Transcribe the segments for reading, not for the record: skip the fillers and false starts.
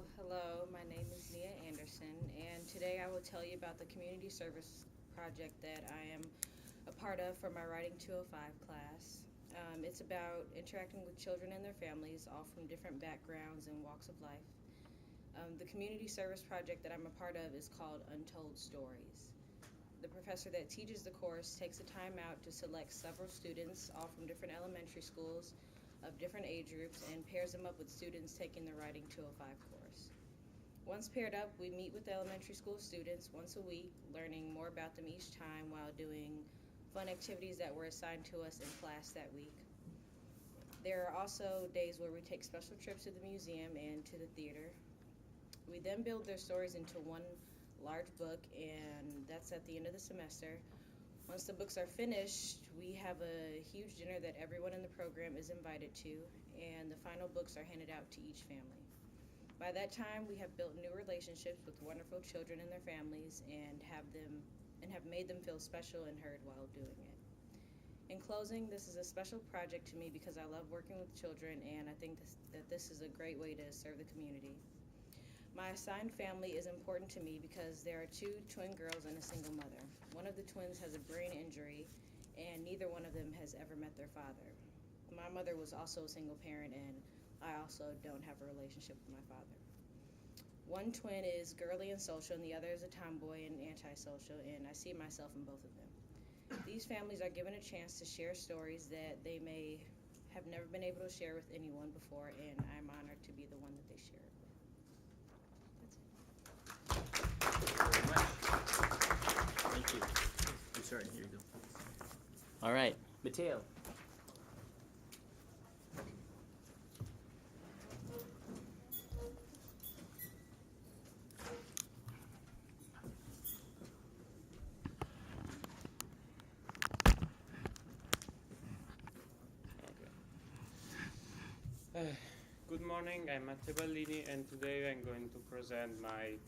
Hello, my name is Nia Anderson, and today I will tell you about the community service project that I am a part of for my Writing 205 class. It's about interacting with children and their families, all from different backgrounds and walks of life. The community service project that I'm a part of is called Untold Stories. The professor that teaches the course takes a time out to select several students, all from different elementary schools of different age groups, and pairs them up with students taking the Writing 205 course. Once paired up, we meet with the elementary school students once a week, learning more about them each time while doing fun activities that were assigned to us in class that week. There are also days where we take special trips to the museum and to the theater. We then build their stories into one large book, and that's at the end of the semester. Once the books are finished, we have a huge dinner that everyone in the program is invited to, and the final books are handed out to each family. By that time, we have built new relationships with wonderful children and their families and have made them feel special and heard while doing it. In closing, this is a special project to me because I love working with children, and I think that this is a great way to serve the community. My assigned family is important to me because there are two twin girls and a single mother. One of the twins has a brain injury, and neither one of them has ever met their father. My mother was also a single parent, and I also don't have a relationship with my father. One twin is girly and social, and the other is a tomboy and antisocial, and I see myself in both of them. These families are given a chance to share stories that they may have never been able to share with anyone before, and I'm honored to be the one that they share it with. Thank you. I'm sorry, here you go. All right, Mateo. Good morning, I'm Matteo Ballini, and today I'm going to present my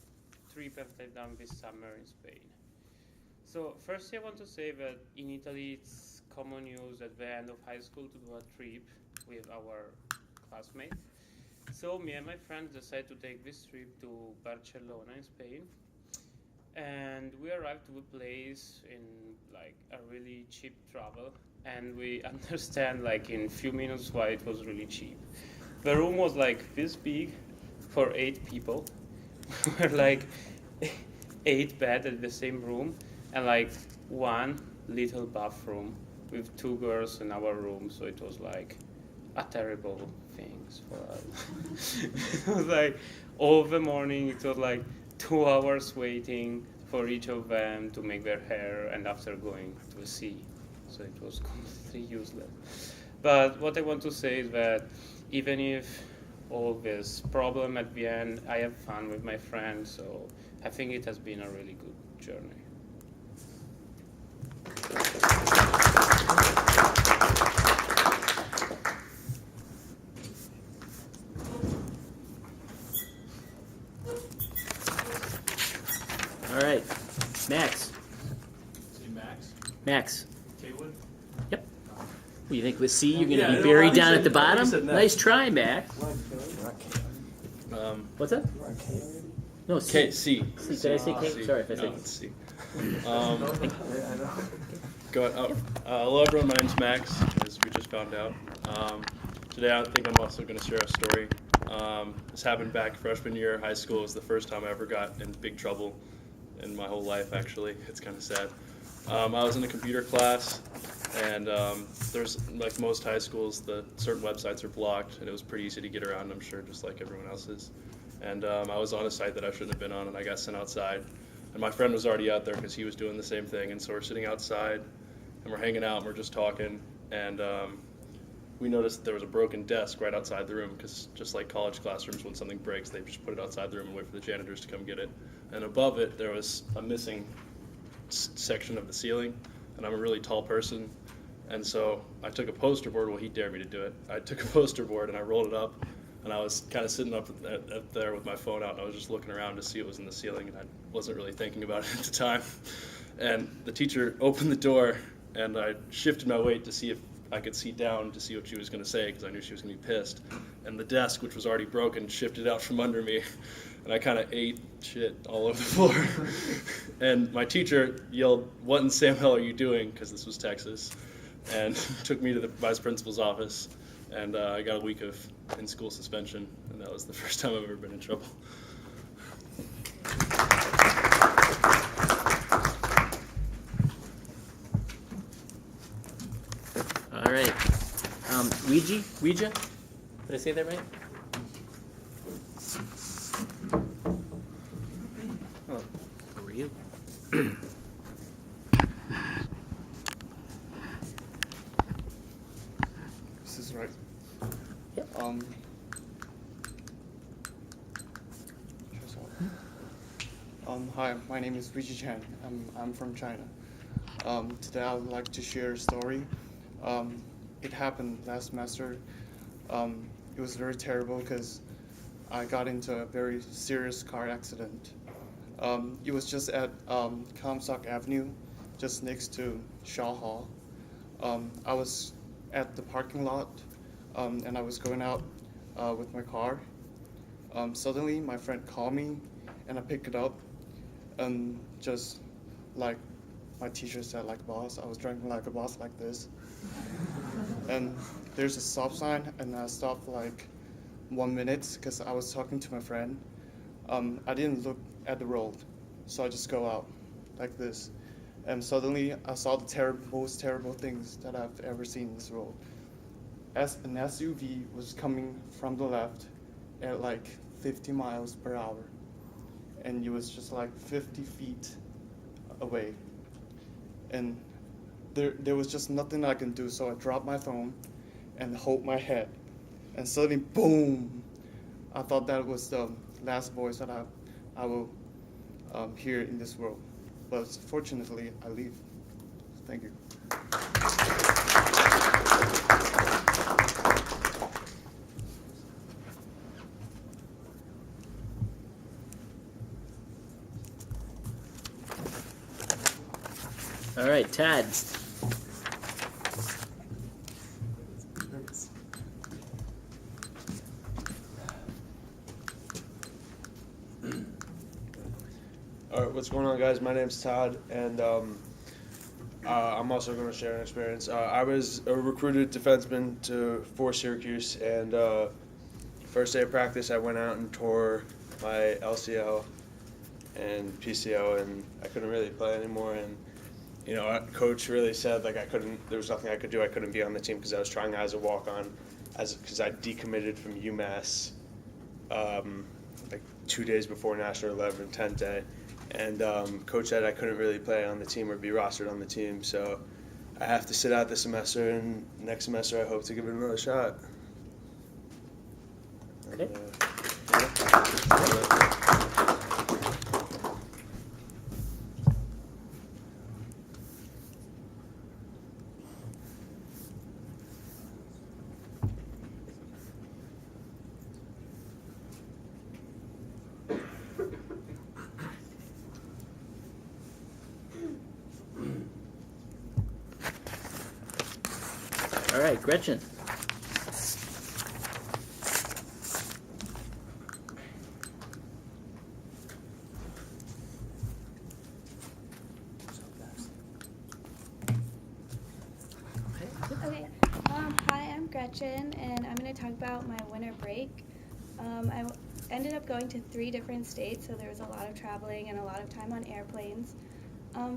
trip I've done this summer in Spain. So first I want to say that in Italy it's common use at the end of high school to do a trip with our classmates. So me and my friends decided to take this trip to Barcelona in Spain, and we arrived to a place in like a really cheap travel, and we understand like in few minutes why it was really cheap. The room was like this big for 8 people. We were like 8 beds in the same room, and like one little bathroom with 2 girls in our room, so it was like a terrible things for us. It was like all the morning, it was like 2 hours waiting for each of them to make their hair, and after going to the sea, so it was completely useless. But what I want to say is that even if all this problem at the end, I have fun with my friends, so I think it has been a really good journey. All right, Max. Say Max. Max. Kaywood. Yep. Well, you think with C you're going to Yeah, be no, buried I down said- at the I bottom? said next. Nice try, Max. What's that? No, C. C. C. Did I say K? C. Sorry if I No, said it's C. Go ahead. Hello, everyone. My name's Max, as we just found out. Today, I think I'm also going to share a story. This happened back freshman year of high school. It was the first time I ever got in big trouble in my whole life, actually. It's kind of sad. I was in a computer class, and there's, like most high schools, the certain websites are blocked, and it was pretty easy to get around, I'm sure, just like everyone else's. And I was on a site that I shouldn't have been on, and I got sent outside. And my friend was already out there because he was doing the same thing. And so we're sitting outside, and we're hanging out, and we're just talking. And we noticed there was a broken desk right outside the room because just like college classrooms, when something breaks, they just put it outside the room and wait for the janitors to come get it. And above it, there was a missing section of the ceiling. And I'm a really tall person. And so I took a poster board. Well, he dared me to do it. I took a poster board, and I rolled it up. And I was kind of sitting up there with my phone out, and I was just looking around to see what was in the ceiling, and I wasn't really thinking about it at the time. And the teacher opened the door, and I shifted my weight to see if I could see down to see what she was going to say, because I knew she was going to be pissed. and the desk, which was already broken, shifted out from under me, and I kind of ate shit all over the floor. And my teacher yelled, "What in Sam hell are you doing?" Because this was Texas, and took me to the vice principal's office, and I got a week of in-school suspension, and that was the first time I've ever been in trouble. All right. Ouija? Did I say that right? Oh, who are you? This is right. Yep. Hi, my name is Vijay Chan. I'm from China. Today I would like to share a story. It happened last semester. It was very terrible because I got into a very serious car accident. It was just at Comstock Avenue, just next to Shaw Hall. I was at the parking lot, and I was going out with my car. Suddenly, my friend called me, and I picked it up, and just like my teacher said, like a boss, I was driving like a boss like this. And there's a stop sign, and I stopped for like 1 minute because I was talking to my friend. I didn't look at the road, so I just go out like this. And suddenly, I saw the most terrible things that I've ever seen in this road. As an SUV was coming from the left at like 50 miles per hour, and it was just like 50 feet away. And there was just nothing I can do, so I dropped my phone and hold my head. And suddenly, boom! I thought that was the last voice that I will hear in this world. But fortunately, I leave. Thank you. All right, Tad. All right, what's going on, guys? My name's Todd, and I'm also going to share an experience. I was a recruited defenseman for Syracuse, and first day of practice, I went out and tore my LCL and PCL, and I couldn't really play anymore. And you know, coach really said like there was nothing I could do. I couldn't be on the team because I was trying as a walk-on, because I decommitted from UMass like 2 days before National 11-10 Day. And coach said I couldn't really play on the team or be rostered on the team, so I have to sit out this semester, and next semester I hope to give it another shot. Okay. All right, Gretchen. Okay. Hi, I'm Gretchen, and I'm going to talk about my winter break. I ended up going to 3 different states, so there was a lot of traveling and a lot of time on airplanes.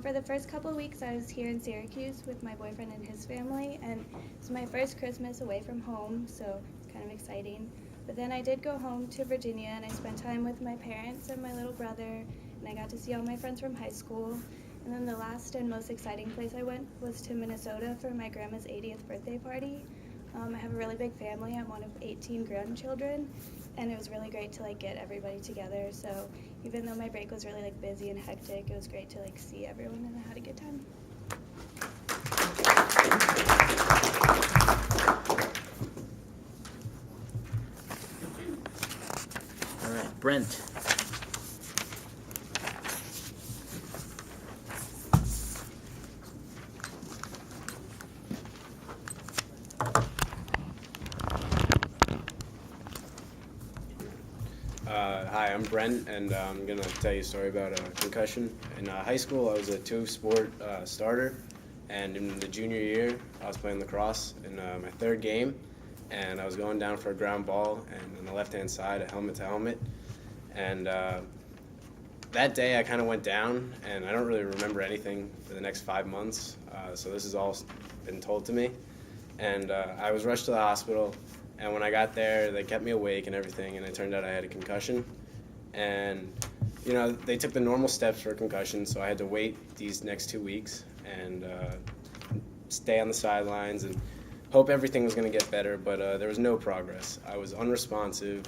For the first couple of weeks, I was here in Syracuse with my boyfriend and his family, and it was my first Christmas away from home, so it's kind of exciting. But then I did go home to Virginia, and I spent time with my parents and my little brother, and I got to see all my friends from high school. And then the last and most exciting place I went was to Minnesota for my grandma's 80th birthday party. I have a really big family. I'm one of 18 grandchildren, and it was really great to get everybody together. So even though my break was really busy and hectic, it was great to see everyone, and I had a good time. All right, Brent. Hi, I'm Brent, and I'm going to tell you a story about a concussion. In high school, I was a two-sport starter, and in the junior year, I was playing lacrosse in my third game, and I was going down for a ground ball, and on the left-hand side, a helmet-to-helmet, and that day I kind of went down, and I don't really remember anything for the next 5 months, so this has all been told to me, and I was rushed to the hospital. And when I got there, they kept me awake and everything, and it turned out I had a concussion. And, you know, they took the normal steps for a concussion, so I had to wait these next 2 weeks and stay on the sidelines and hope everything was going to get better, but there was no progress. I was unresponsive,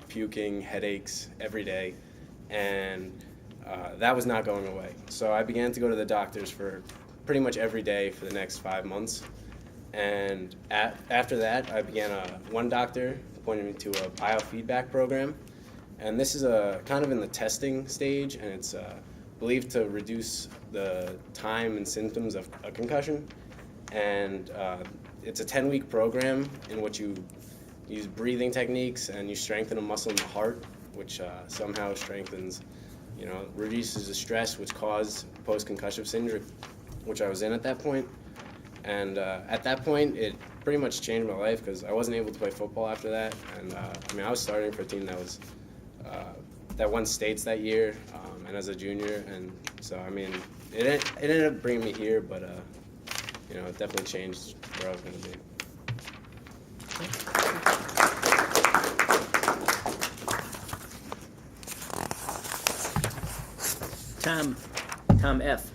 puking, headaches every day, and that was not going away. So I began to go to the doctors for pretty much every day for the next 5 months. And after that, I began one doctor pointed me to a biofeedback program. And this is kind of in the testing stage, and it's believed to reduce the time and symptoms of a concussion. And it's a 10-week program in which you use breathing techniques and you strengthen a muscle in the heart, which somehow strengthens, reduces the stress which caused post-concussive syndrome, which I was in at that point. And at that point, it pretty much changed my life because I wasn't able to play football after that. And I was starting for a team that won states that year, and as a junior. And so, it ended up bringing me here, but it definitely changed where I was going to be. Tom F.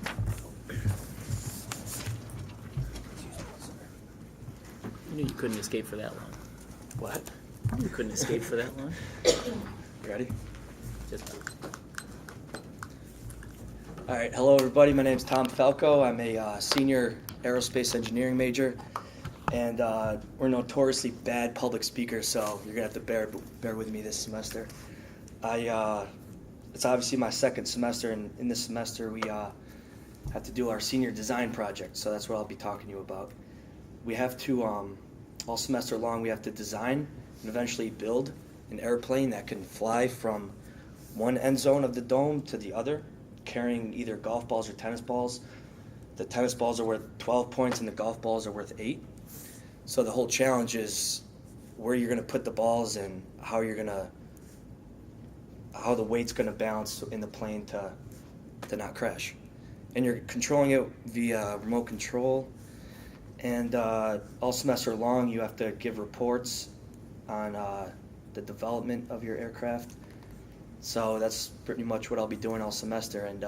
You knew you couldn't escape for that long. What? You couldn't escape for that long. Ready? Just All right. Hello, everybody. My name's Tom Falco. I'm a senior aerospace engineering major, and we're notoriously bad public speakers, so you're gonna have to bear with me this semester. It's obviously my second semester, and in this semester we have to do our senior design project, so that's what I'll be talking to you about. We have to, all semester long, we have to design and eventually build an airplane that can fly from one end zone of the dome to the other, carrying either golf balls or tennis balls. The tennis balls are worth 12 points and the golf balls are worth 8. So the whole challenge is where you're going to put the balls and how the weight's going to balance in the plane to not crash. And you're controlling it via remote control. And all semester long, you have to give reports on the development of your aircraft. So that's pretty much what I'll be doing all semester. And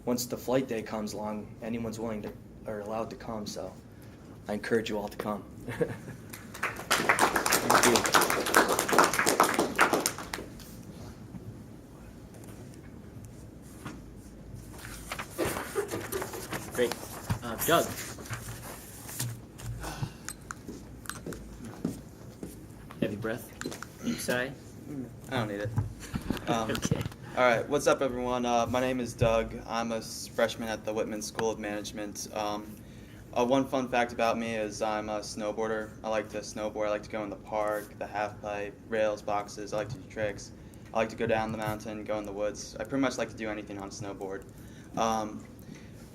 once the flight day comes along, anyone's willing to or allowed to come. So I encourage you all to come. thank you. Great. Doug. Heavy breath. Deep sigh. I don't need it. Okay. All right, what's up, everyone? My name is Doug. I'm a freshman at the Whitman School of Management. One fun fact about me is I'm a snowboarder. I like to snowboard. I like to go in the park, the half pipe, rails, boxes. I like to do tricks. I like to go down the mountain, go in the woods. I pretty much like to do anything on a snowboard.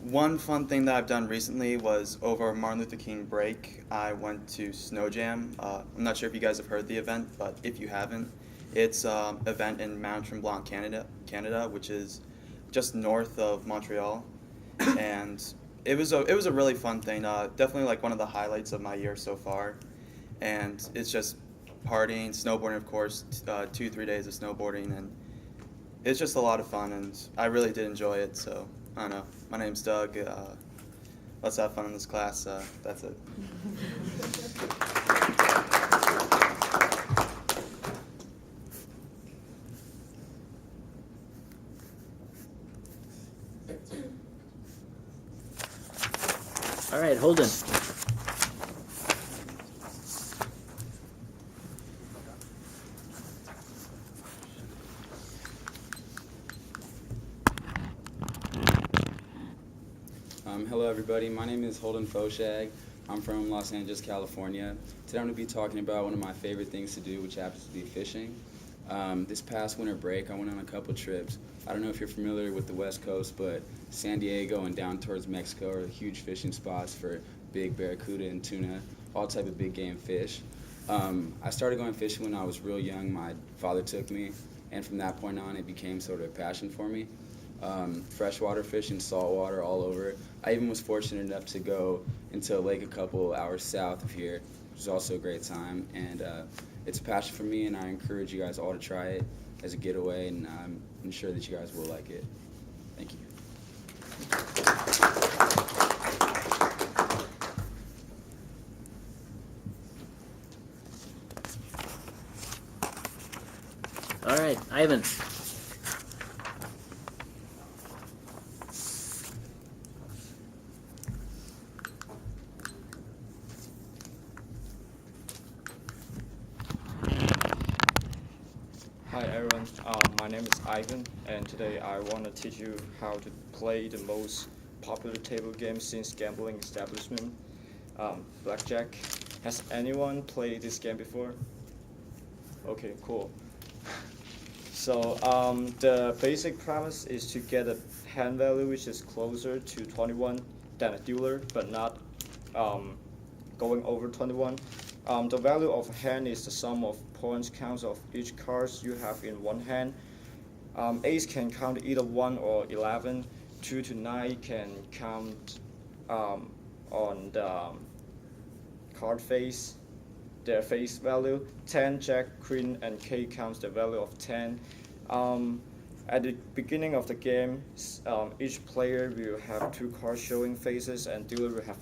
One fun thing that I've done recently was over Martin Luther King break, I went to Snow Jam. I'm not sure if you guys have heard the event, but if you haven't, it's an event in Mount Tremblant, Canada, which is just north of Montreal, and it was a really fun thing. Definitely like one of the highlights of my year so far, and it's just partying, snowboarding, of course, 2-3 days of snowboarding, and it's just a lot of fun, and I really did enjoy it. So I don't know. My name's Doug. Let's have fun in this class. That's it. All right, Holden. Hello everybody, my name is Holden Foshag. I'm from Los Angeles, California. Today I'm going to be talking about one of my favorite things to do, which happens to be fishing. This past winter break, I went on a couple trips. I don't know if you're familiar with the West Coast, but San Diego and down towards Mexico are huge fishing spots for big barracuda and tuna, all type of big game fish. I started going fishing when I was real young. My father took me, and from that point on, it became sort of a passion for me. Freshwater fishing, saltwater, all over. I even was fortunate enough to go into a lake a couple hours south of here, which was also a great time. And it's a passion for me, and I encourage you guys all to try it as a getaway, and I'm sure that you guys will like it. Thank you. All right, Ivan. Hi everyone, my name is Ivan, and today I want to teach you how to play the most popular table game since gambling establishment, blackjack. Has anyone played this game before? Okay, cool. So the basic premise is to get a hand value which is closer to 21 than a dealer, but not going over 21. The value of a hand is the sum of points counts of each cards you have in one hand. Ace can count either 1 or 11. 2 to 9 can count on the card face, their face value. 10, Jack, Queen, and K counts the value of 10. At the beginning of the game, each player will have 2 cards showing faces, and dealer will have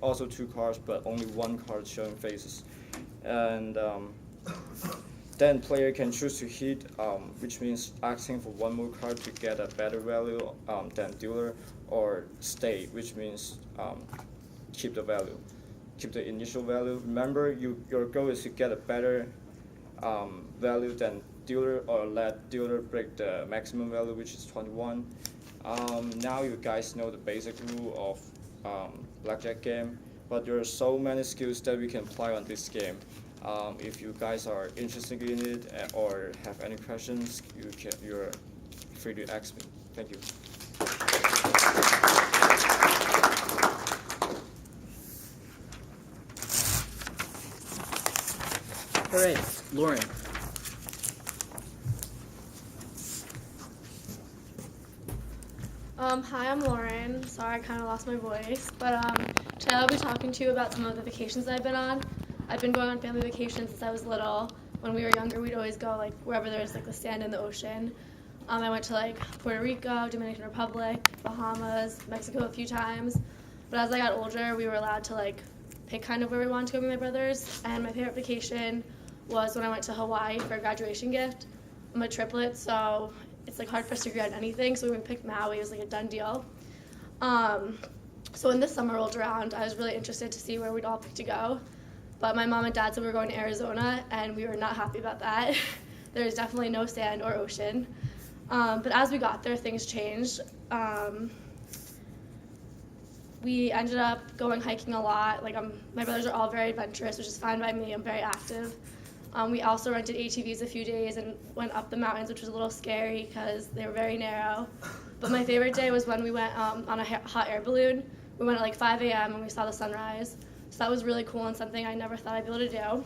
also 2 cards, but only 1 card showing faces. And then player can choose to hit, which means asking for 1 more card to get a better value than dealer, or stay, which means keep the value, keep the initial value. Remember, your goal is to get a better value than dealer, or let dealer break the maximum value, which is 21. Now you guys know the basic rule of blackjack game, but there are so many skills that we can apply on this game. If you guys are interested in it or have any questions, you're free to ask me. Thank you. All right, Lauren. Hi, I'm Lauren. Sorry, I kind of lost my voice. But today I'll be talking to you about some of the vacations I've been on. I've been going on family vacations since I was little. When we were younger, we'd always go like wherever there's like the sand in the ocean. I went to like Puerto Rico, Dominican Republic, Bahamas, Mexico a few times. But as I got older, we were allowed to like pick kind of where we wanted to go with my brothers. And my favorite vacation was when I went to Hawaii for a graduation gift. I'm a triplet, so it's like hard for us to agree on anything, so we picked Maui. It was like a done deal. So when this summer rolled around, I was really interested to see where we'd all pick to go. But my mom and dad said we were going to Arizona, and we were not happy about that. There's definitely no sand or ocean. But as we got there, things changed. We ended up going hiking a lot. Like my brothers are all very adventurous, which is fine by me. I'm very active. We also rented ATVs a few days and went up the mountains, which was a little scary because they were very narrow. But my favorite day was when we went on a hot air balloon. We went at like 5 a.m. and we saw the sunrise. So that was really cool and something I never thought I'd be able to do.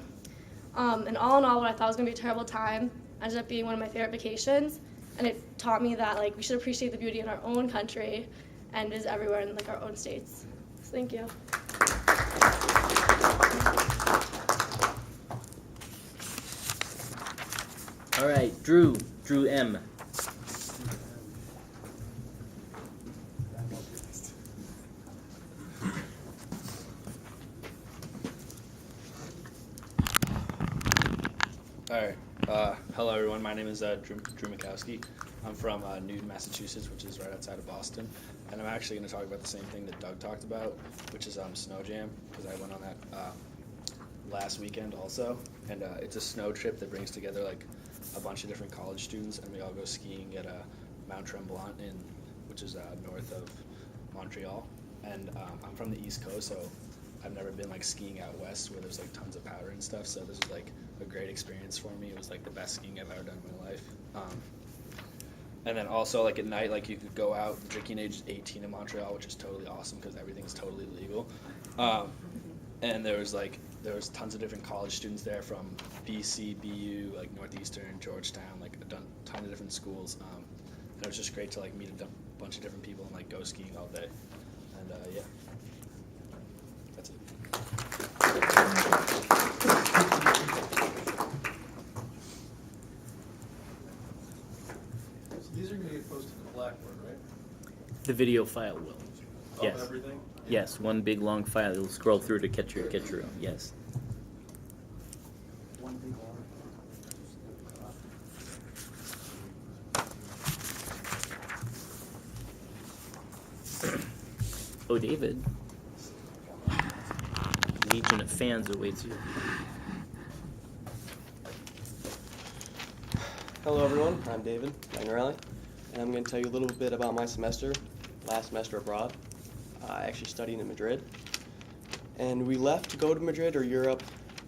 And all in all, what I thought was going to be a terrible time ended up being one of my favorite vacations. And it taught me that like we should appreciate the beauty in our own country and is everywhere in like our own states. So thank you. All right, Drew M. Alright, hello everyone, my name is Drew Mikowski. I'm from Newton, Massachusetts, which is right outside of Boston, and I'm actually going to talk about the same thing that Doug talked about, which is Snow Jam, because I went on that last weekend also, and it's a snow trip that brings together like a bunch of different college students, and we all go skiing at Mount Tremblant, which is north of Montreal, and I'm from the East Coast, so I've never been like skiing out west where there's like tons of powder and stuff, so this is like a great experience for me. It was like the best skiing I've ever done in my life. And then also like at night, like you could go out. The drinking age is 18 in Montreal, which is totally awesome because everything's totally legal. And there was tons of different college students there from BC, BU, like Northeastern, Georgetown, like a ton of different schools. And it was just great to like meet a bunch of different people and like go skiing all day. And yeah, that's it. So these are going to get posted to Blackboard, right? The video file will. Of Yes. everything? Yes, one big long file. You'll scroll through to get your own. Yes. Oh, David. Legion of fans awaits you. Hello everyone, I'm David Langarelli, and I'm going to tell you a little bit about my last semester abroad. I actually studied in Madrid, and we left to go to Madrid or Europe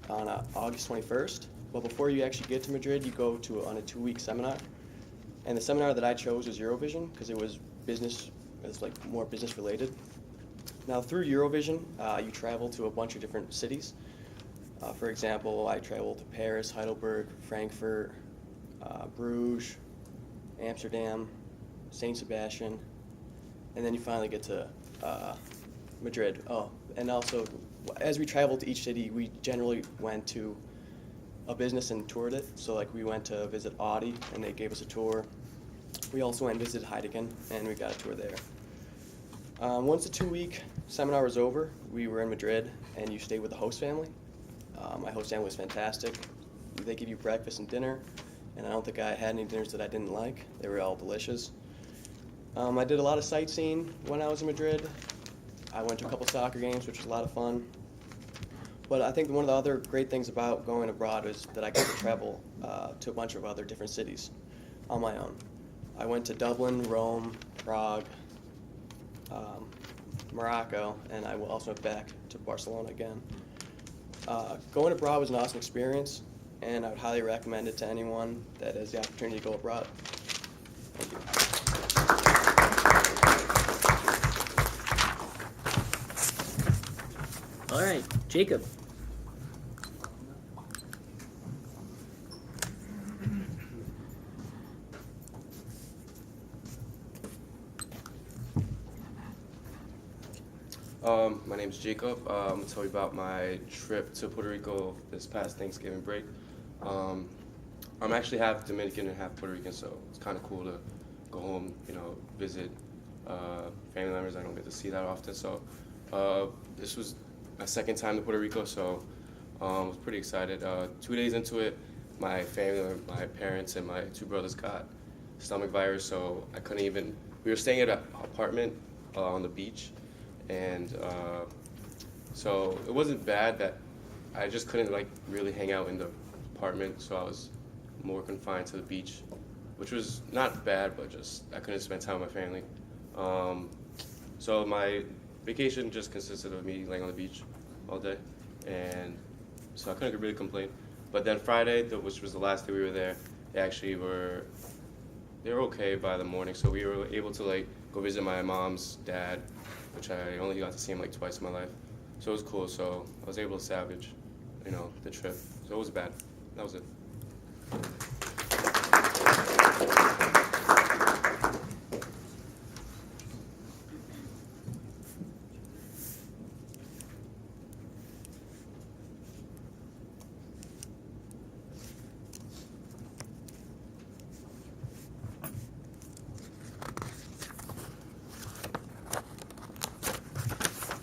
on August 21st, but before you actually get to Madrid, you go on a 2-week seminar, and the seminar that I chose was Eurovision because it was like more business related. Now through Eurovision, you travel to a bunch of different cities. For example, I traveled to Paris, Heidelberg, Frankfurt, Bruges, Amsterdam, Saint Sebastian, and then you finally get to Madrid. Oh, and also, as we traveled to each city, we generally went to a business and toured it. So like we went to visit Audi, and they gave us a tour. We also went and visited Heineken, and we got a tour there. Once the 2-week seminar was over, we were in Madrid, and you stayed with the host family. My host family was fantastic. They give you breakfast and dinner, and I don't think I had any dinners that I didn't like. They were all delicious. I did a lot of sightseeing when I was in Madrid. I went to a couple soccer games, which was a lot of fun. But I think one of the other great things about going abroad is that I got to travel to a bunch of other different cities on my own. I went to Dublin, Rome, Prague, Morocco, and I also went back to Barcelona again. Going abroad was an awesome experience, and I would highly recommend it to anyone that has the opportunity to go abroad. Thank you. All right, Jacob. My name's Jacob. I'm going to tell you about my trip to Puerto Rico this past Thanksgiving break. I'm actually half Dominican and half Puerto Rican, so it's kind of cool to go home, visit family members I don't get to see that often. So this was my second time to Puerto Rico, so I was pretty excited. 2 days into it, my family, my parents, and my 2 brothers got stomach virus, so I couldn't even. We were staying at an apartment on the beach. And so it wasn't bad that I just couldn't really hang out in the apartment, so I was more confined to the beach, which was not bad, but just I couldn't spend time with my family. So my vacation just consisted of me laying on the beach all day, and so I couldn't really complain. But then Friday, which was the last day we were there, they were okay by the morning, so we were able to go visit my mom's dad, which I only got to see him twice in my life. So it was cool. So I was able to salvage, the trip. So it was bad. That was it.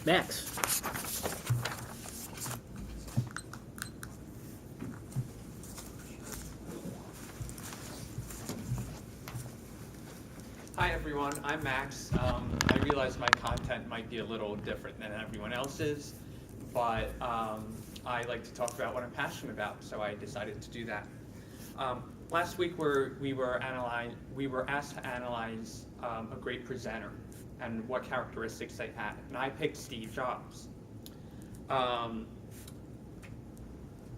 Max. Hi everyone, I'm Max. I realize my content might be a little different than everyone else's, but I like to talk about what I'm passionate about, so I decided to do that. Last week we were asked to analyze a great presenter and what characteristics they had, and I picked Steve Jobs.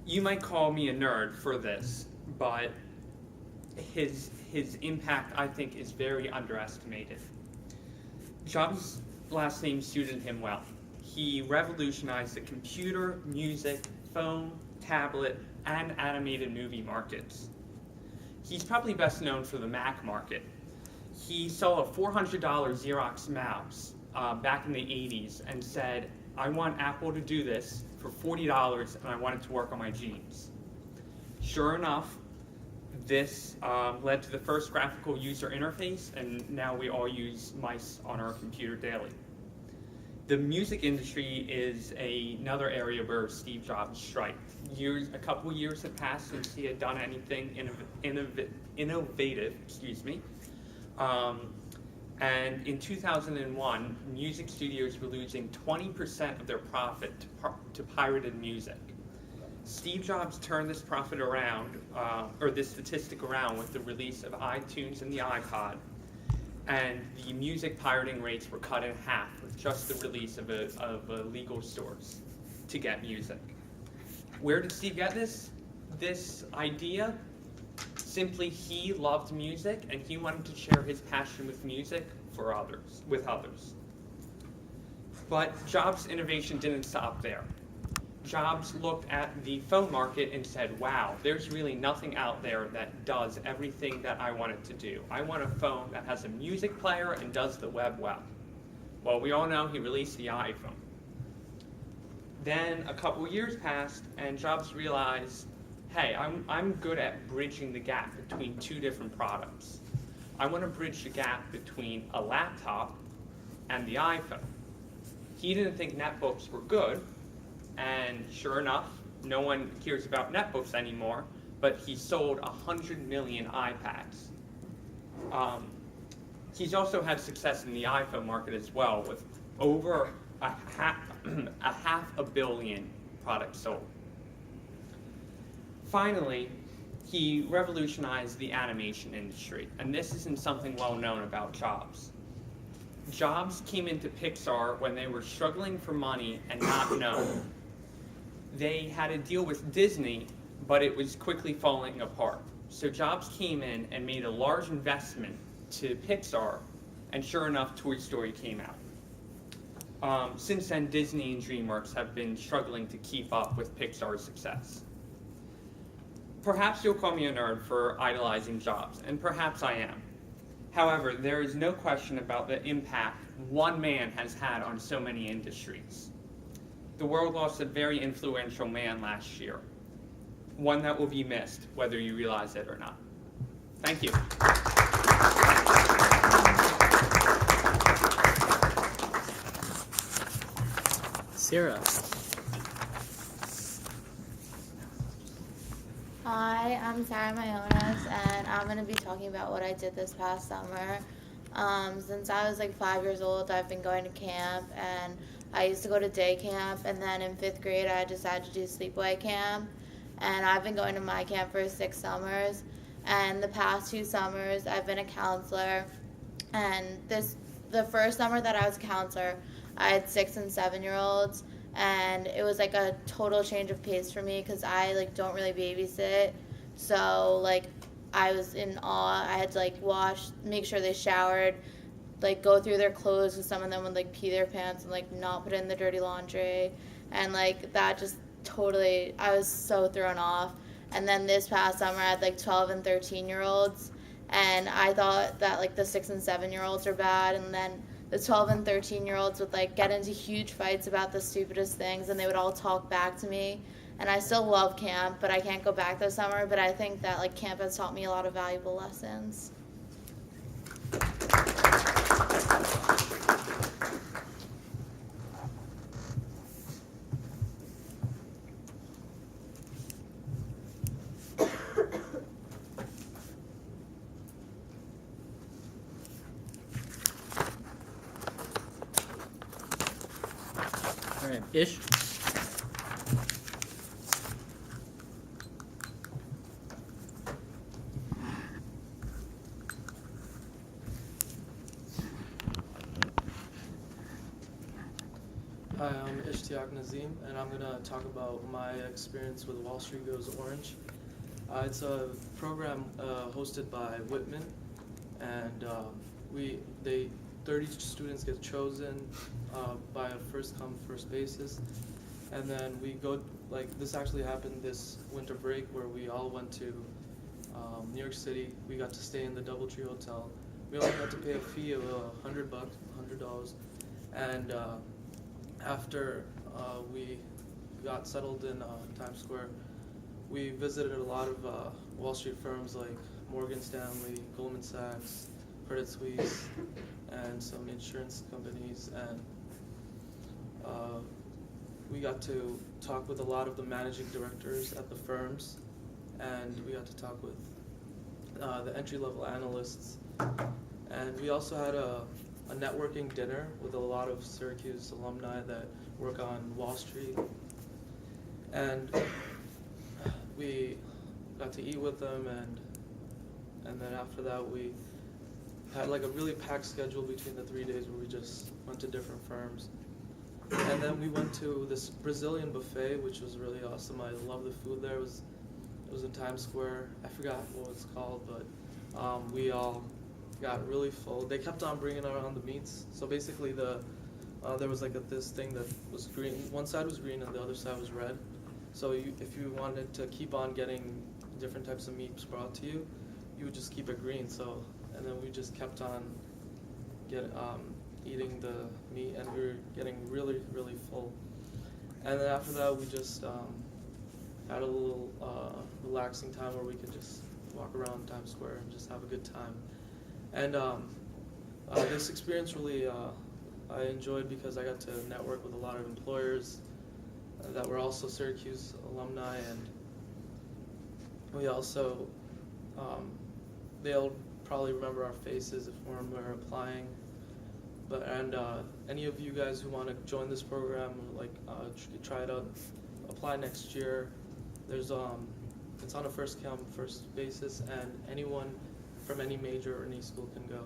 You might call me a nerd for this, but his impact, I think, is very underestimated. Jobs' last name suited him well. He revolutionized the computer, music, phone, tablet, and animated movie markets. He's probably best known for the Mac market. He saw a $400 Xerox mouse back in the 80s and said, I want Apple to do this for $40 and I want it to work on my jeans. Sure enough, this led to the first graphical user interface, and now we all use mice on our computer daily. The music industry is another area where Steve Jobs striked. A couple years have passed since he had done anything innovative, and in 2001, music studios were losing 20% of their profit to pirated music. Steve Jobs turned this profit around, or this statistic around, with the release of iTunes and the iPod, and the music pirating rates were cut in half with just the release of legal stores to get music. Where did Steve get this idea? Simply, he loved music and he wanted to share his passion with music with others. But Jobs' innovation didn't stop there. Jobs looked at the phone market and said, wow, there's really nothing out there that does everything that I want it to do. I want a phone that has a music player and does the web well. Well, we all know he released the iPhone. Then a couple years passed and Jobs realized, hey, I'm good at bridging the gap between two different products. I want to bridge the gap between a laptop and the iPhone. He didn't think netbooks were good, and sure enough, no one cares about netbooks anymore, but he sold 100 million iPads. He's also had success in the iPhone market as well, with over a half a billion products sold. Finally, he revolutionized the animation industry, and this isn't something well known about Jobs. Jobs came into Pixar when they were struggling for money and not known. They had a deal with Disney, but it was quickly falling apart. So Jobs came in and made a large investment to Pixar, and sure enough, Toy Story came out. Since then, Disney and DreamWorks have been struggling to keep up with Pixar's success. Perhaps you'll call me a nerd for idolizing Jobs, and perhaps I am. However, there is no question about the impact one man has had on so many industries. The world lost a very influential man last year, one that will be missed, whether you realize it or not. Thank you. Sarah. Hi, I'm Sarah Mayonas, and I'm going to be talking about what I did this past summer. Since I was like 5 years old, I've been going to camp, and I used to go to day camp, and then in 5th grade, I decided to do sleepaway camp, and I've been going to my camp for 6 summers, and the past 2 summers, I've been a counselor, and the first summer that I was a counselor, I had 6 and 7-year-olds, and it was like a total change of pace for me because I like don't really babysit, so like I was in awe. I had to like make sure they showered, like go through their clothes, because some of them would like pee their pants and like not put in the dirty laundry, and like that just totally, I was so thrown off. And then this past summer I had like 12 and 13-year-olds, and I thought that like the 6 and 7-year-olds are bad, and then the 12 and 13-year-olds would like get into huge fights about the stupidest things, and they would all talk back to me. And I still love camp, but I can't go back this summer. But I think that like camp has taught me a lot of valuable lessons. All right, Ish. I'm Ishtiaq Nazim, and I'm going to talk about my experience with Wall Street Goes Orange. It's a program hosted by Whitman, and 30 students get chosen by a first come, first basis. And then we go, this actually happened this winter break where we all went to New York City. We got to stay in the Doubletree Hotel. We only had to pay a fee of $100. And after we got settled in Times Square, we visited a lot of Wall Street firms like Morgan Stanley, Goldman Sachs, Credit Suisse, and some insurance companies. And we got to talk with a lot of the managing directors at the firms, and we got to talk with the entry-level analysts. And we also had a networking dinner with a lot of Syracuse alumni that work on Wall Street. And we got to eat with them, and then after that we had a really packed schedule between the 3 days where we just went to different firms. And then we went to this Brazilian buffet, which was really awesome. I love the food there. It was in Times Square. I forgot what it's called, but we all got really full. They kept on bringing around the meats. So basically there was this thing that was green. One side was green and the other side was red. So if you wanted to keep on getting different types of meats brought to you, you would just keep it green. And then we just kept on eating the meat, and we were getting really, really full. And then after that, we just had a little relaxing time where we could just walk around Times Square and just have a good time. And this experience really I enjoyed because I got to network with a lot of employers that were also Syracuse alumni, and we also, they'll probably remember our faces if we're applying. And any of you guys who want to join this program, try it out, apply next year. There's it's on a first come, first basis, and anyone from any major or any school can go.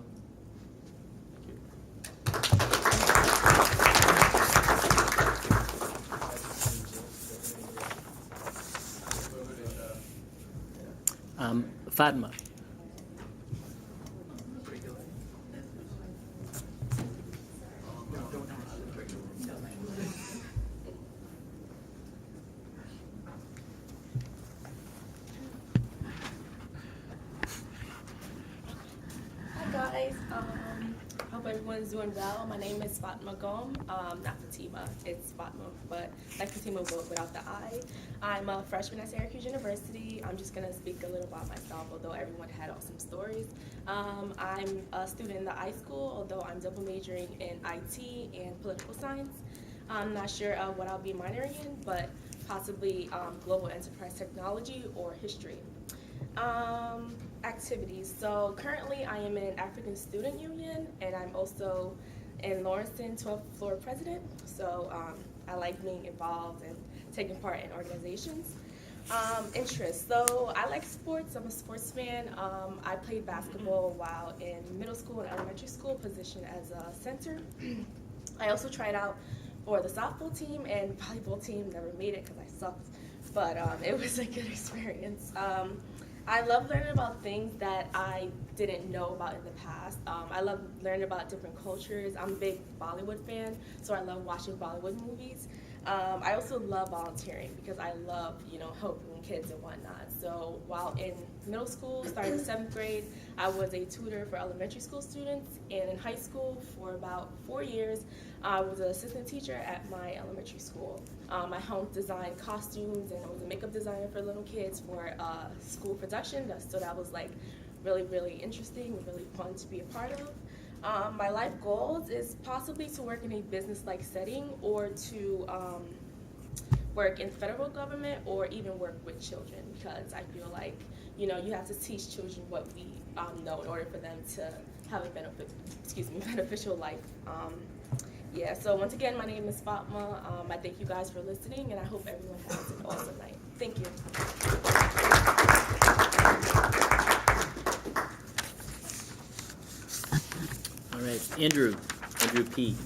Thank you. Fatima. Guys, hope everyone's doing well. My name is Fatima Gom, not Fatima, it's Fatima, but like Fatima but without the I. I'm a freshman at Syracuse University. I'm just gonna speak a little about myself, although everyone had awesome stories. I'm a student in the I school, although I'm double majoring in IT and political science. I'm not sure what I'll be minoring in, but possibly global enterprise technology or history. Activities. So currently I am in African Student Union, and I'm also in Lawrencetown 12th floor president. So I like being involved and taking part in organizations. Interests. So I like sports. I'm a sports fan. I played basketball while in middle school and elementary school, positioned as a center. I also tried out for the softball team and volleyball team. Never made it because I sucked, but it was a good experience. I love learning about things that I didn't know about in the past. I love learning about different cultures. I'm a big Bollywood fan, so I love watching Bollywood movies. I also love volunteering because I love, helping kids and whatnot. So while in middle school, starting in 7th grade, I was a tutor for elementary school students, and in high school for about 4 years, I was an assistant teacher at my elementary school. I helped design costumes, and I was a makeup designer for little kids for school production. So that was really, really interesting and really fun to be a part of. My life goals is possibly to work in a business-like setting, or to work in federal government, or even work with children, because I feel like, you have to teach children what we know in order for them to have a beneficial life. Yeah, so once again, my name is Fatma. I thank you guys for listening, and I hope everyone has an awesome night. Thank you. All right, Andrew P.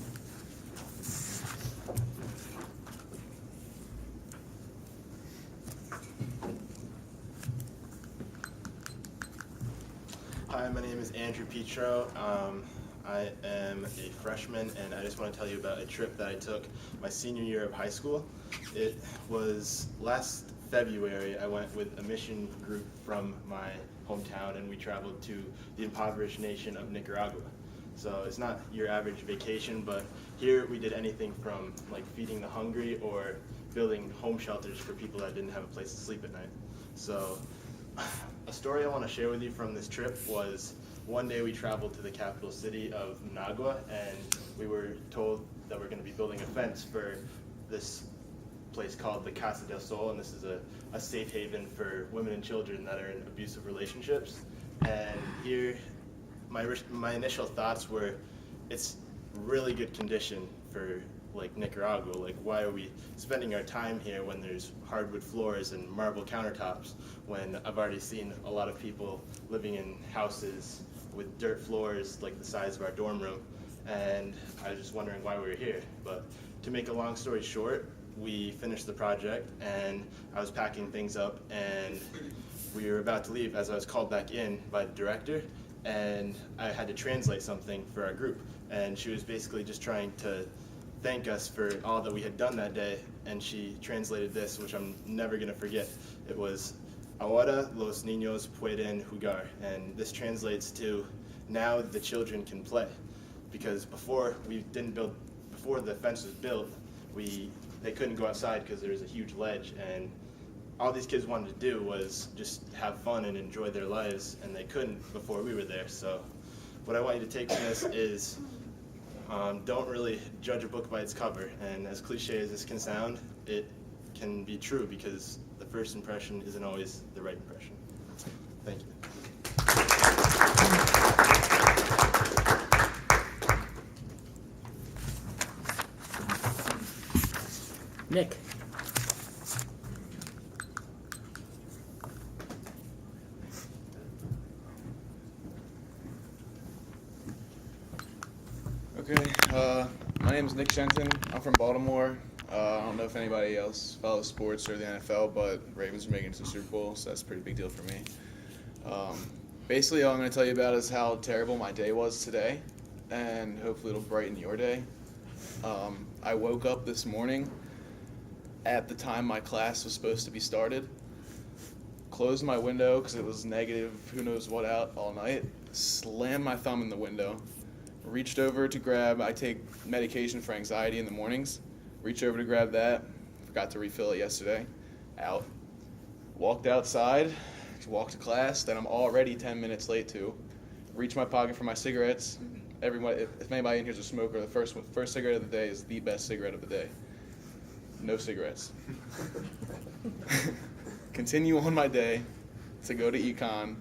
Hi, my name is Andrew Petro. I am a freshman, and I just want to tell you about a trip that I took my senior year of high school. It was last February. I went with a mission group from my hometown, and we traveled to the impoverished nation of Nicaragua. So it's not your average vacation, but here we did anything from like feeding the hungry or building home shelters for people that didn't have a place to sleep at night. So a story I want to share with you from this trip was one day we traveled to the capital city of Managua, and we were told that we're going to be building a fence for this place called the Casa del Sol, and this is a safe haven for women and children that are in abusive relationships. And here, my initial thoughts were, it's really good condition for like Nicaragua. Like, why are we spending our time here when there's hardwood floors and marble countertops, when I've already seen a lot of people living in houses with dirt floors like the size of our dorm room, and I was just wondering why we were here. But to make a long story short, we finished the project, and I was packing things up, and we were about to leave as I was called back in by the director, and I had to translate something for our group, and she was basically just trying to thank us for all that we had done that day, and she translated this, which I'm never going to forget. It was, "Ahora los niños pueden jugar," and this translates to, now the children can play. Because before the fence was built, they couldn't go outside because there was a huge ledge, and all these kids wanted to do was just have fun and enjoy their lives, and they couldn't before we were there. So what I want you to take from this is, don't really judge a book by its cover, and as cliche as this can sound, it can be true because the first impression isn't always the right impression. Thank you. Nick. Okay, my name is Nick Shenton. I'm from Baltimore. I don't know if anybody else follows sports or the NFL, but Ravens are making it to the Super Bowl, so that's a pretty big deal for me. Basically, all I'm going to tell you about is how terrible my day was today, and hopefully it'll brighten your day. I woke up this morning at the time my class was supposed to be started, closed my window because it was negative who knows what out all night, slammed my thumb in the window, reached over to grab, I take medication for anxiety in the mornings, reached over to grab that, forgot to refill it yesterday, out. Walked outside, walked to class that I'm already 10 minutes late to, reached my pocket for my cigarettes. Everybody, if anybody in here is a smoker, the first cigarette of the day is the best cigarette of the day. No cigarettes. Continue on my day to go to econ.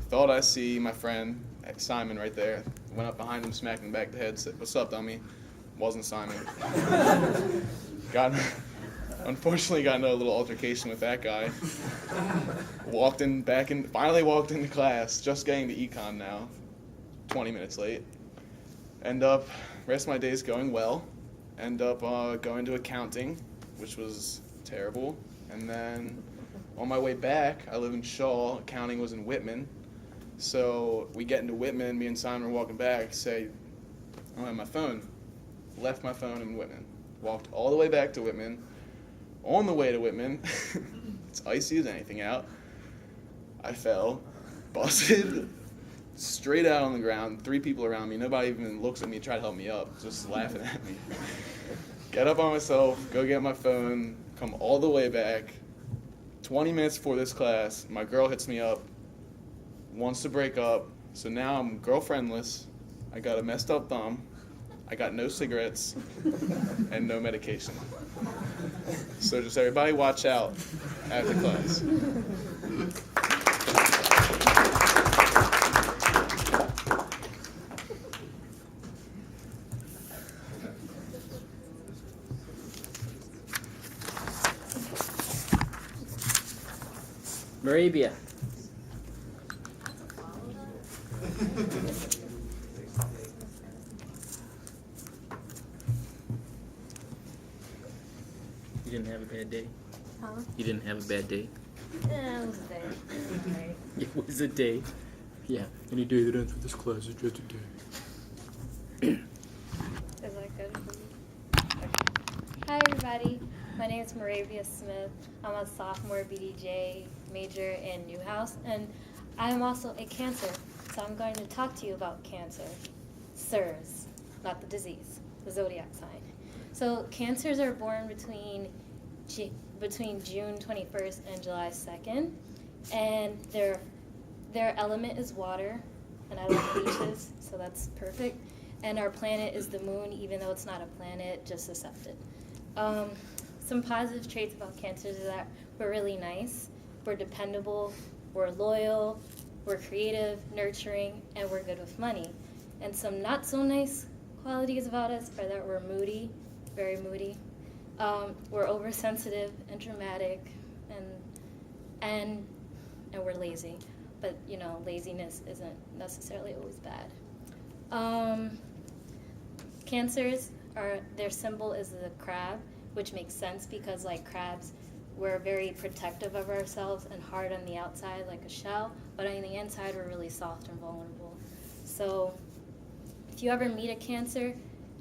Thought I see my friend Simon right there. Went up behind him, smacked him back the head, said, "What's up, dummy?" Wasn't Simon. Unfortunately got into a little altercation with that guy. Finally walked into class, just getting to econ now, 20 minutes late. Rest of my day's going well. End up going to accounting, which was terrible. And then on my way back, I live in Shaw, accounting was in Whitman. So we get into Whitman, me and Simon are walking back, say, "I don't have my phone." Left my phone in Whitman. Walked all the way back to Whitman. On the way to Whitman, it's icy as anything out. I fell, busted, straight out on the ground, 3 people around me. Nobody even looks at me, try to help me up, just laughing at me. Get up on myself, go get my phone, come all the way back. 20 minutes before this class, my girl hits me up, wants to break up, so now I'm girlfriendless. I got a messed up thumb. I got no cigarettes and no medication. So just everybody watch out after class. Marabia. You didn't have a bad day? Huh? You didn't have a bad day? Yeah, it was a day. It was a day. Yeah, any day that ends with this class is just a day. Is that good for me? Okay. Hi, everybody. My name is Moravia Smith. I'm a sophomore BDJ major in Newhouse, and I'm also a Cancer. So I'm going to talk to you about cancer. CERS, not the disease, the zodiac sign. So cancers are born between June 21st and July 2nd, and their element is water, and I love beaches, so that's perfect. And our planet is the moon, even though it's not a planet, just accepted. Some positive traits about cancers is that we're really nice, we're dependable, we're loyal, we're creative, nurturing, and we're good with money. And some not so nice qualities about us are that we're moody, very moody. We're oversensitive and dramatic, and we're lazy. But you know, laziness isn't necessarily always bad. Cancers their symbol is the crab, which makes sense because like crabs, we're very protective of ourselves and hard on the outside like a shell, but on the inside we're really soft and vulnerable. So if you ever meet a Cancer,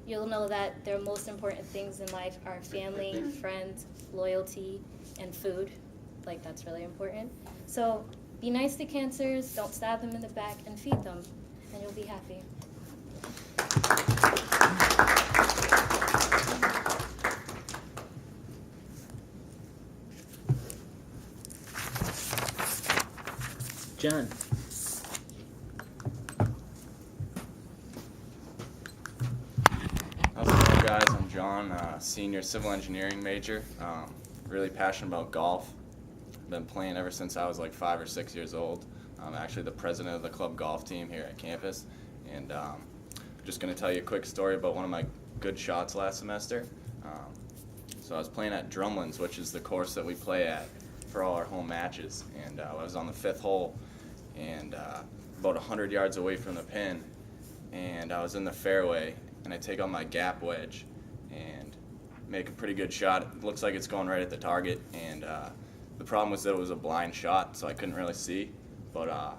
you'll know that their most important things in life are family, friends, loyalty, and food. Like that's really important. So be nice to Cancers, don't stab them in the back, and feed them, and you'll be happy. John. How's it going, guys? I'm John, senior civil engineering major. Really passionate about golf. Been playing ever since I was like 5 or 6 years old. I'm actually the president of the club golf team here at campus, and I'm just going to tell you a quick story about one of my good shots last semester. So I was playing at Drumlins, which is the course that we play at for all our home matches, and I was on the 5th hole, and about 100 yards away from the pin, and I was in the fairway, and I take out my gap wedge and make a pretty good shot. It looks like it's going right at the target, and the problem was that it was a blind shot, so I couldn't really see. But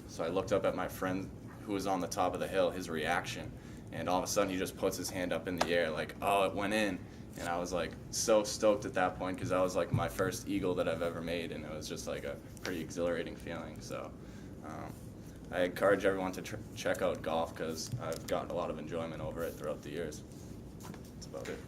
so I looked up at my friend who was on the top of the hill, his reaction, and all of a sudden he just puts his hand up in the air like, oh, it went in. And I was like so stoked at that point because that was like my first eagle that I've ever made, and it was just like a pretty exhilarating feeling. So I encourage everyone to check out golf because I've gotten a lot of enjoyment over it throughout the years. That's about it.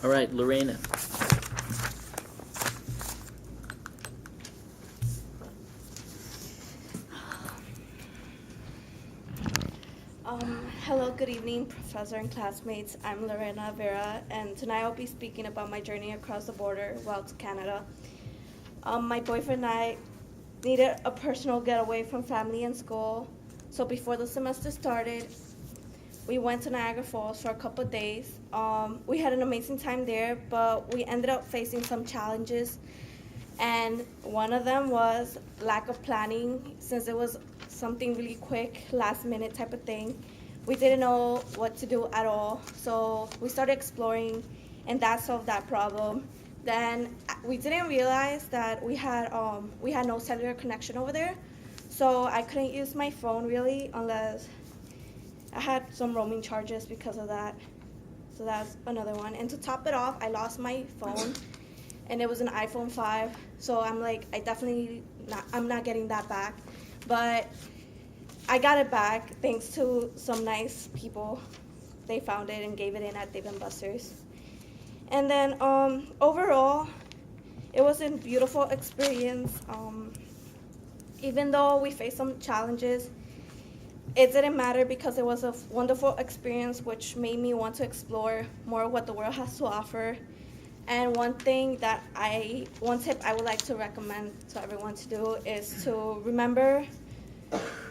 All right, Lorena. Hello, good evening, professor and classmates. I'm Lorena Vera, and tonight I'll be speaking about my journey across the border, well, to Canada. My boyfriend and I needed a personal getaway from family and school, so before the semester started, we went to Niagara Falls for a couple of days. We had an amazing time there, but we ended up facing some challenges, and one of them was lack of planning. Since it was something really quick, last minute type of thing, we didn't know what to do at all. So we started exploring, and that solved that problem. Then we didn't realize that we had no cellular connection over there, so I couldn't use my phone really unless I had some roaming charges because of that. So that's another one. And to top it off, I lost my phone, and it was an iPhone 5. So I'm like, I'm not getting that back. But I got it back thanks to some nice people. They found it and gave it in at Dave & Buster's. And then overall, it was a beautiful experience. Even though we faced some challenges, it didn't matter because it was a wonderful experience which made me want to explore more of what the world has to offer. And one tip I would like to recommend to everyone to do is to remember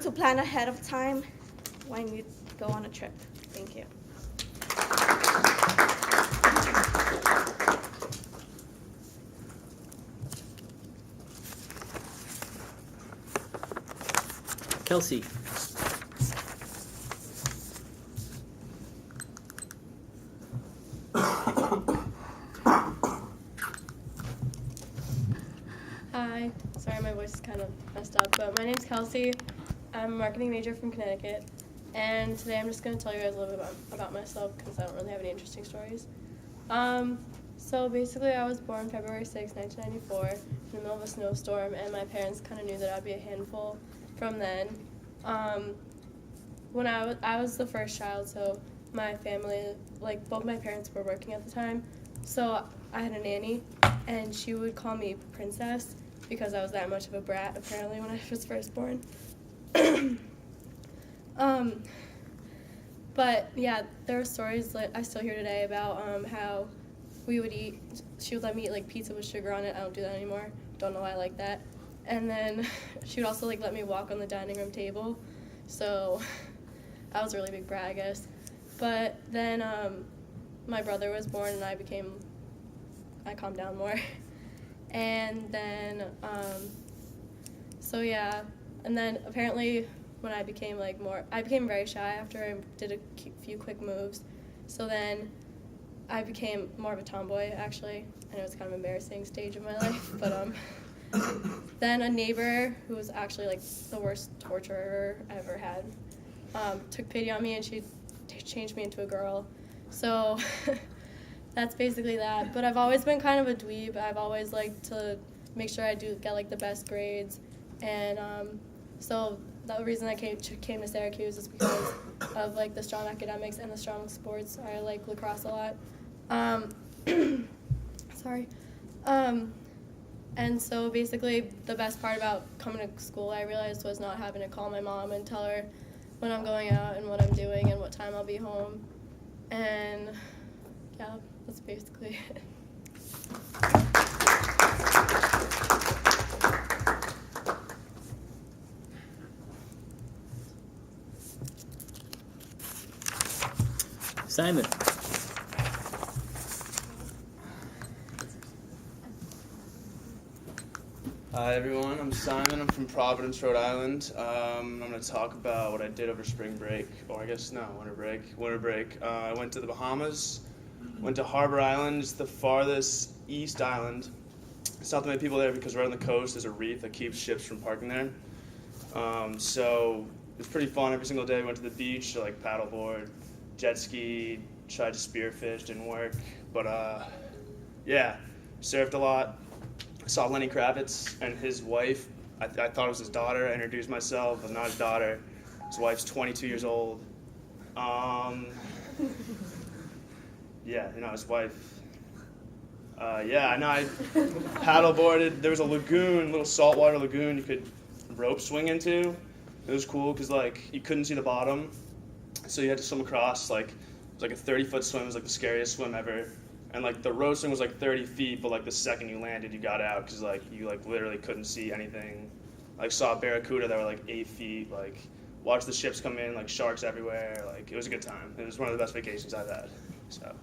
to plan ahead of time when you go on a trip. Thank you. Kelsey. Hi. Sorry, my voice is kind of messed up, but my name's Kelsey. I'm a marketing major from Connecticut, and today I'm just going to tell you guys a little bit about myself because I don't really have any interesting stories. So basically, I was born February 6, 1994, in the middle of a snowstorm, and my parents kind of knew that I'd be a handful from then. When I was the first child, so my family, like both my parents were working at the time, so I had a nanny, and she would call me Princess because I was that much of a brat, apparently, when I was first born. But yeah, there are stories that I still hear today about how we would eat, she would let me eat like pizza with sugar on it. I don't do that anymore. Don't know why I like that. And then she would also like let me walk on the dining room table. So I was a really big brat, I guess. But then my brother was born and I calmed down more. And then, so yeah. And then apparently when I became I became very shy after I did a few quick moves. So then I became more of a tomboy, actually. I know it's kind of an embarrassing stage of my life, but then a neighbor who was actually like the worst torturer I ever had took pity on me, and she changed me into a girl. So that's basically that. But I've always been kind of a dweeb. I've always liked to make sure I get like the best grades, and so the reason I came to Syracuse is because of like the strong academics and the strong sports. I like lacrosse a lot. Sorry. And so basically the best part about coming to school, I realized, was not having to call my mom and tell her when I'm going out and what I'm doing and what time I'll be home. And yeah, that's basically it. Simon. Hi everyone, I'm Simon. I'm from Providence, Rhode Island. I'm going to talk about what I did over spring break, or I guess no, winter break. Winter break. I went to the Bahamas, went to Harbor Island, it's the farthest east island. It's not that many people there because right on the coast there's a reef that keeps ships from parking there. So it was pretty fun every single day. We went to the beach to like paddleboard, jet ski, tried to spearfish, didn't work. But yeah, surfed a lot. I saw Lenny Kravitz and his wife. I thought it was his daughter. I introduced myself. It was not his daughter. His wife's 22 years old. Yeah, his wife. Yeah, and I paddleboarded. There was a lagoon, little saltwater lagoon you could rope swing into. It was cool because like you couldn't see the bottom, so you had to swim across. Like it was like a 30-foot swim. It was like the scariest swim ever. And like the road swing was like 30 feet, but like the second you landed, you got out because like you like literally couldn't see anything. Like saw barracuda that were like 8 feet. Like watched the ships come in, like sharks everywhere. Like it was a good time. It was one of the best vacations I've had. So.